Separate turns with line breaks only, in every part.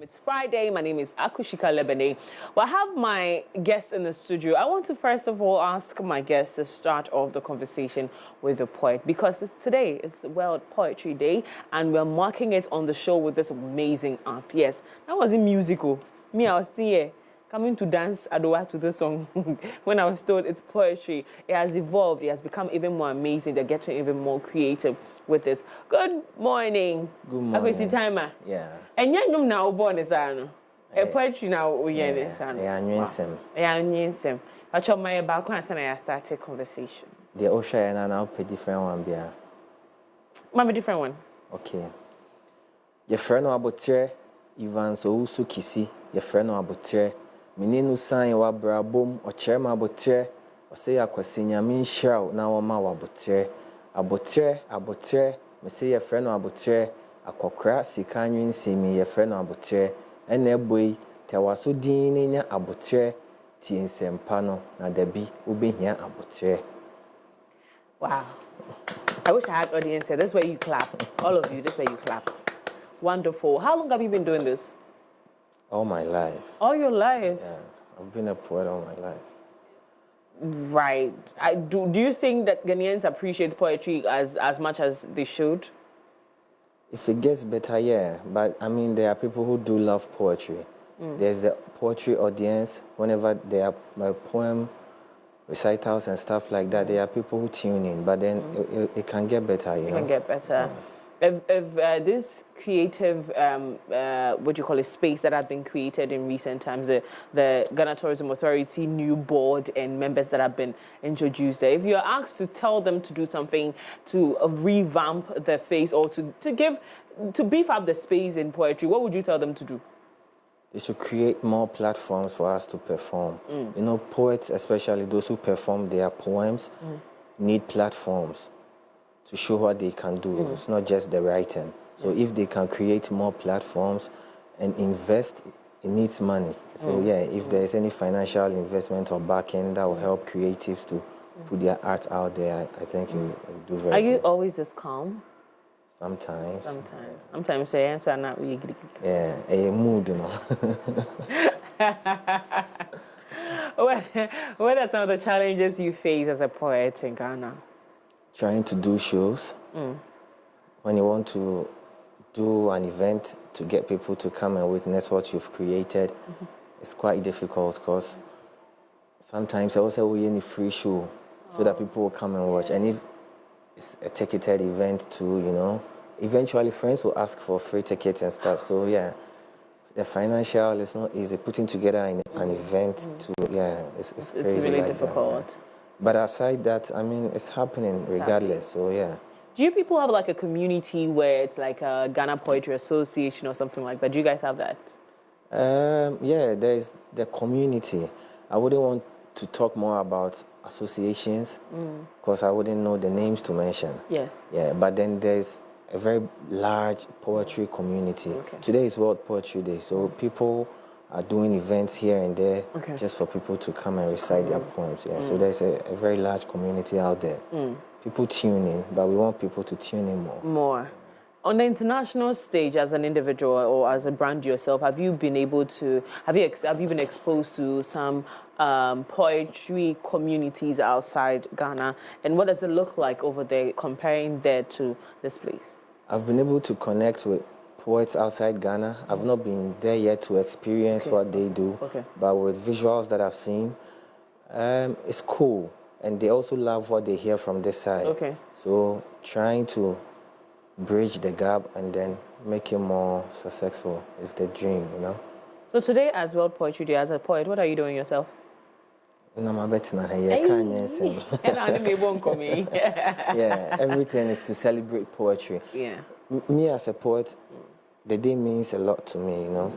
It's Friday. My name is Akushika Lebene. Well, I have my guest in the studio. I want to first of all ask my guest to start off the conversation with a poet because today is World Poetry Day and we're marking it on the show with this amazing art. Yes, that wasn't musical. Me, I was still here coming to dance Adowa to the song when I was told it's poetry. It has evolved. It has become even more amazing. They're getting even more creative with this. Good morning.
Good morning.
Akwasi Tymer.
Yeah.
And you're now born as a poetry now. Yeah. I told my background and I started conversation.
The ocean and I'll pay different one. Bia.
Maybe different one.
Okay. Your friend Abotre, Ivan so usu kisi. Your friend Abotre. Mininu sign wa brabom or chairman Abotre. Or say Akwasi Tymer shout now ma Abotre. Abotre. Me say your friend Abotre. Akokra sikanyin semi your friend Abotre. Ene boy te waso din nya Abotre. Ti nsempa no na dabi ubehia Abotre.
Wow. I wish I had audience here. That's where you clap. All of you, this where you clap. Wonderful. How long have you been doing this?
All my life.
All your life?
Yeah. I've been a poet all my life.
Right. Do you think that Ghanaians appreciate poetry as much as they should?
If it gets better, yeah. But I mean, there are people who do love poetry. There's the poetry audience. Whenever there are my poem recitals and stuff like that, there are people who tune in. But then it can get better, you know.
It can get better. If this creative, what you call it, space that has been created in recent times, the Ghana Tourism Authority new board and members that have been introduced there, if you're asked to tell them to do something to revamp the face or to beef up the space in poetry, what would you tell them to do?
They should create more platforms for us to perform. You know, poets, especially those who perform their poems, need platforms to show what they can do. It's not just the writing. So if they can create more platforms and invest, it needs money. So yeah, if there's any financial investment or backing that will help creatives to put their art out there, I think it will do very good.
Are you always this calm?
Sometimes.
Sometimes the answer not really.
Yeah, a mood, you know.
What are some of the challenges you face as a poet in Ghana?
Trying to do shows. When you want to do an event to get people to come and witness what you've created, it's quite difficult because sometimes I also we need free show so that people will come and watch. And if it's a ticketed event too, you know, eventually friends will ask for free tickets and stuff. So yeah, the financial is not easy. Putting together an event it's crazy.
It's really
like
difficult.
That, yeah. But aside that, I mean, it's happening regardless. So yeah.
Do you people have like a community where it's like a Ghana Poetry Association or something like that? Do you guys have that?
Yeah, there's the community. I wouldn't want to talk more about associations because I wouldn't know the names to mention.
Yes.
Yeah, but then there's a very large poetry community.
Okay.
Today is World Poetry Day, so people are doing events here and there just for people to come and recite their poems. Yeah, so there's a very large community out there. People tune in, but we want people to tune in more.
On the international stage, as an individual or as a brand yourself, have you been exposed to some poetry communities outside Ghana? And what does it look like over there, comparing there to this place?
I've been able to connect with poets outside Ghana. I've not been there yet to experience what they do, but with visuals that I've seen, it's cool. And they also love what they hear from this side. So trying to bridge the gap and then make it more successful is the dream, you know.
So today, as World Poetry Day, as a poet, what are you doing yourself?
Yeah, everything is to celebrate poetry.
Yeah.
Me as a poet, the day means a lot to me, you know.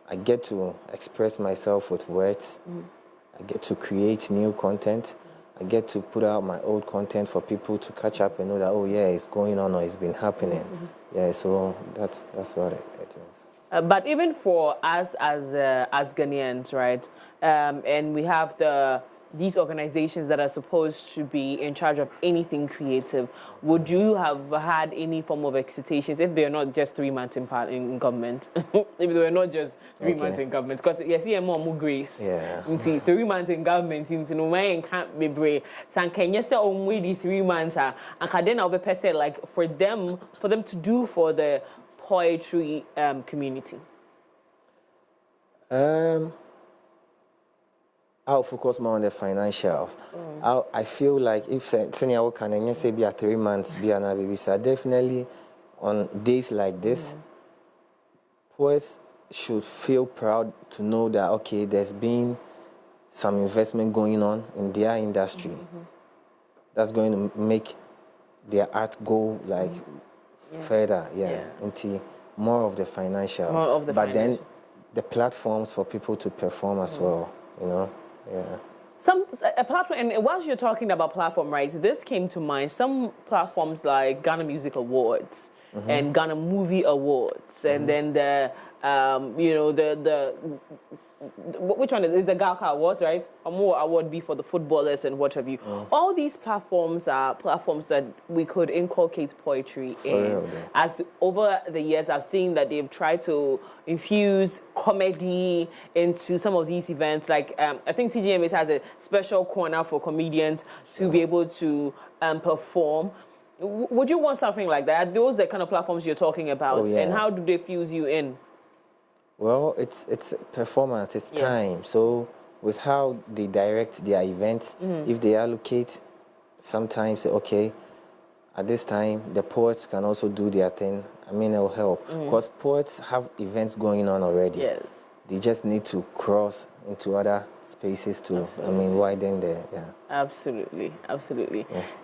I get to express myself with words. I get to create new content. I get to put out my old content for people to catch up and know that, oh yeah, it's going on or it's been happening. Yeah, so that's what it is.
But even for us as Ghanaians, right? And we have the these organizations that are supposed to be in charge of anything creative, would you have had any form of expectations if they're not just 3 months in government? If they were not just 3 months in government? Because yes, you more grace.
Yeah.
3 months in government, no man can't be brave. So can you say only 3 months? And then I'll be per se like for them to do for the poetry community.
I'll focus more on the financials. I feel like if senior work can say be 3 months, be an baby, so definitely on days like this, poets should feel proud to know that okay, there's been some investment going on in their industry. That's going to make their art go like further, into more of the financials. But then the platforms for people to perform as well, you know. Yeah.
A platform, and whilst you're talking about platform rights, this came to mind. Some platforms like Ghana Music Awards and Ghana Movie Awards, and then the which one is the Galka Awards, right? A more award be for the footballers and what have you. All these platforms are platforms that we could inculcate poetry in. As over the years, I've seen that they've tried to infuse comedy into some of these events. Like I think TGMS has a special corner for comedians to be able to perform. Would you want something like that? Are those the kind of platforms you're talking about? And how do they fuse you in?
Well, it's performance, it's time. So with how they direct their events, if they allocate sometimes, okay, at this time, the poets can also do their thing. I mean, it will help. Because poets have events going on already.
Yes.
They just need to cross into other spaces to, widen the,
Absolutely.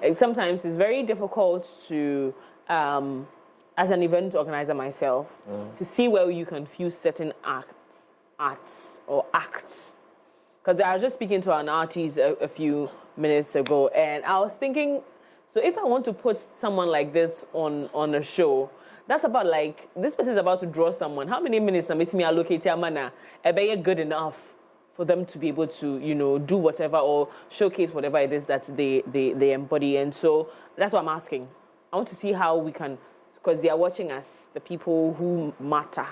And sometimes it's very difficult to, as an event organizer myself, to see where you can fuse certain acts. Because I was just speaking to an artist a few minutes ago, and I was thinking, so if I want to put someone like this on a show, that's about like, this person is about to draw someone. How many minutes am I me allocate a manner? Be good enough for them to be able to, do whatever or showcase whatever it is that they embody. And so that's what I'm asking. I want to see how we can, because they are watching us, the people who matter,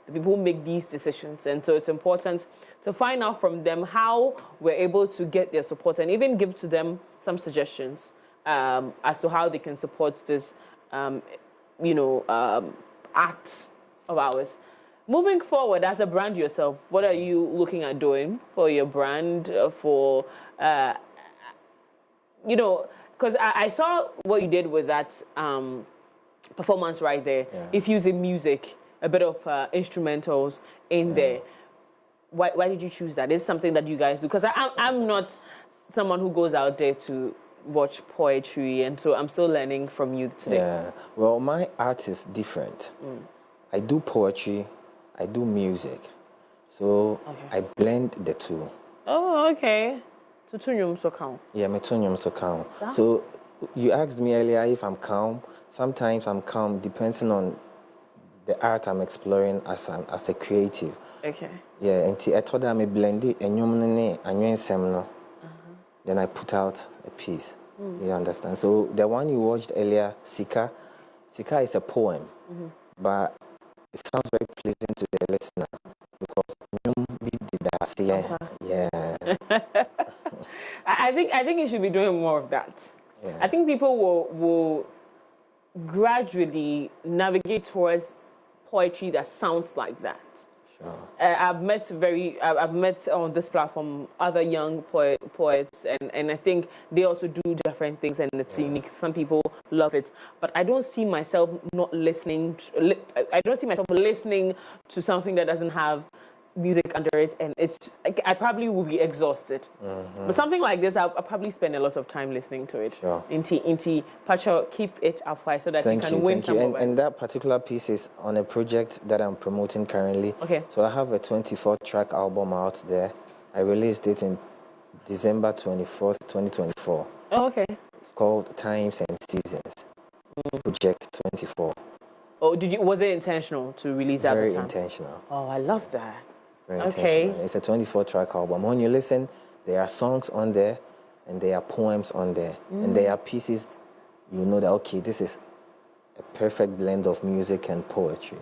the people who make these decisions. And so it's important to find out from them how we're able to get their support and even give to them some suggestions as to how they can support this, act of ours. Moving forward, as a brand yourself, what are you looking at doing for your brand? Because I saw what you did with that performance right there. If using music, a bit of instrumentals in there. Why did you choose that? Is something that you guys do? Because I'm not someone who goes out there to watch poetry, and so I'm still learning from you today.
Yeah, well, my art is different. I do poetry, I do music, so I blend the two.
Oh, okay. So calm.
Yeah, me so calm. So you asked me earlier if I'm calm. Sometimes I'm calm, depending on the art I'm exploring as a creative.
Okay.
Yeah, and I told them I blend it and then I put out a piece. You understand? So the one you watched earlier, Sika is a poem, but it sounds very pleasing to the listener because
I think you should be doing more of that.
Yeah.
I think people will gradually navigate towards poetry that sounds like that.
Sure.
I've met on this platform other young poets, and I think they also do different things, and it's unique. Some people love it, but I don't see myself not listening. I don't see myself listening to something that doesn't have music under it, and I probably will be exhausted. But something like this, I'll probably spend a lot of time listening to it.
Sure.
Inti, Pacho, keep it up high so that you can win some
awards. And that particular piece is on a project that I'm promoting currently.
Okay.
So I have a 24-track album out there. I released it in December 24th, 2024.
Oh, okay.
It's called Times and Seasons. Project 24.
Oh, was it intentional to release that?
Very intentional.
Oh, I love that.
Very intentional. It's a 24-track album. When you listen, there are songs on there, and there are poems on there, and there are pieces. You know that okay, this is a perfect blend of music and poetry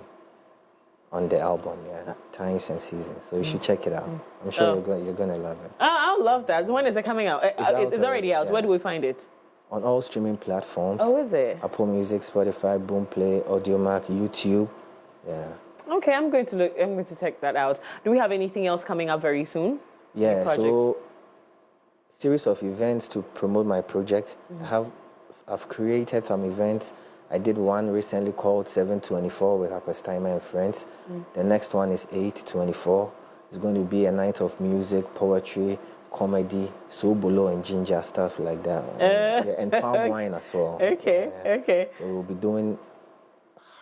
on the album, yeah, Times and Seasons. So you should check it out. I'm sure you're gonna love it.
I'll love that. So when is it coming out? It's already out. Yeah. Where do we find it?
On all streaming platforms.
Oh, is it?
Apple Music, Spotify, Boomplay, Audiomack, YouTube. Yeah.
Okay, I'm going to check that out. Do we have anything else coming up very soon?
Yeah. So series of events to promote my project. I've created some events. I did one recently called 724 with Akwasi Tymer and friends. The next one is 824. It's going to be a night of music, poetry, comedy, sobolo and ginger, stuff like that. And palm wine as well.
Okay, okay.
So we'll be doing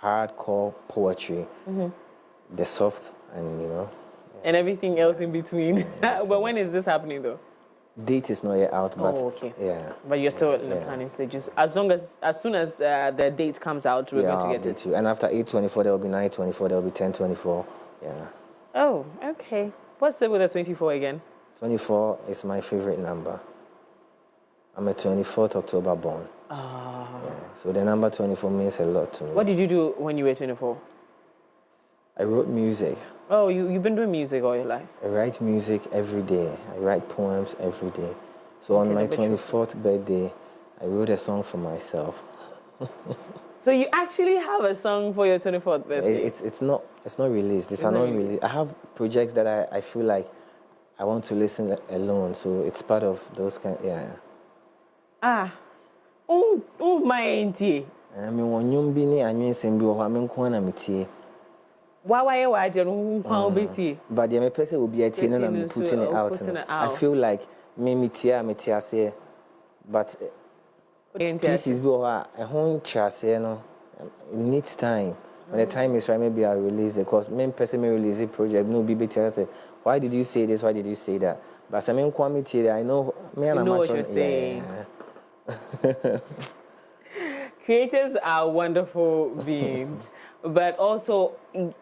hardcore poetry, the soft and, you know.
And everything else in between. But when is this happening though?
Date is not yet out, but
okay.
Yeah.
But you're still in the planning stages. As soon as the date comes out, we're going to get it.
You. And after 824, there will be 924, there will be 1024. Yeah.
Oh, okay. What's it with the 24 again?
24 is my favorite number. I'm a 24th October born.
Ah.
Yeah. So the number 24 means a lot to me.
What did you do when you were 24?
I wrote music.
Oh, you've been doing music all your life?
I write music every day. I write poems every day. So on my 24th birthday, I wrote a song for myself.
So you actually have a song for your 24th birthday?
It's not released. It's not released. I have projects that I feel like I want to listen alone. So it's part of those kind. Yeah.
Ah. Oh my auntie.
I mean, when you be near and you sing, I mean,
why
but the person will be a teen and I'm putting it out. I feel like me say, but pieces be a home chase, you know. It needs time. When the time is right, maybe I'll release it. Because main person may release a project, no be say, why did you say this? Why did you say that? But I mean, I know me and
what you're saying. Yeah. Creators are wonderful beings. But also,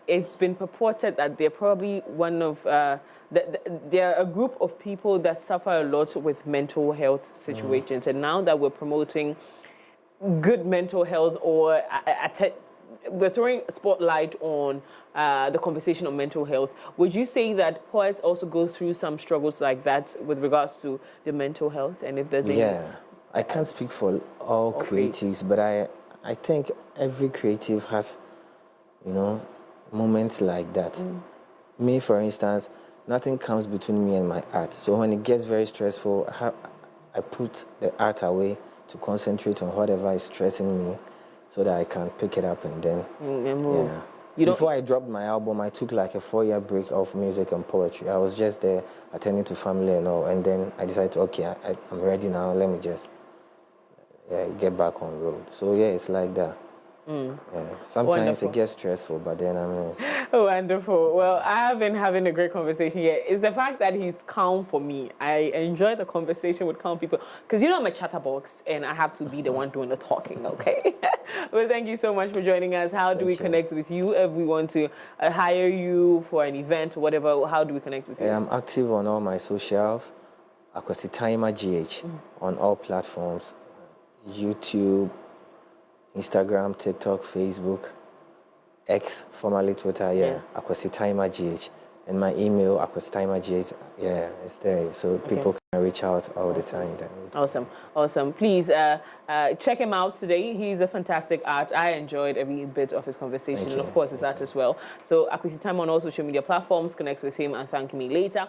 it's been purported that they're probably one of they're a group of people that suffer a lot with mental health situations. And now that we're promoting good mental health, or we're throwing a spotlight on the conversation on mental health, would you say that poets also go through some struggles like that with regards to the mental health? And if there's
I can't speak for all creatives, but I think every creative has, you know, moments like that. Me, for instance, nothing comes between me and my art. So when it gets very stressful, I put the art away to concentrate on whatever is stressing me so that I can pick it up and then, Before I dropped my album, I took like a 4-year break of music and poetry. I was just there attending to family and all. And then I decided, okay, I'm ready now. Let me just get back on road. So yeah, it's like that. Sometimes wonderful. It gets stressful, but then I mean...
Wonderful. Well, I have been having a great conversation here. It's the fact that he's calm for me. I enjoy the conversation with calm people because, you know, I'm a chatterbox and I have to be the one doing the talking, okay? Well, thank you so much for joining us. How do we connect with you if we want to hire you for an event or whatever? How do we connect with you?
I'm active on all my socials. Akwasi Tymer GH on all platforms. YouTube, Instagram, TikTok, Facebook, X, formerly Twitter, Akwasi Tymer GH. And my email, akwasitymagh, it's there. So people can reach out all the time. Then.
Awesome, awesome. Please check him out today. He's a fantastic art. I enjoyed every bit of his conversation. And of course, his art as well. So Akwasi Tymer on all social media platforms. Connect with him and thank me later.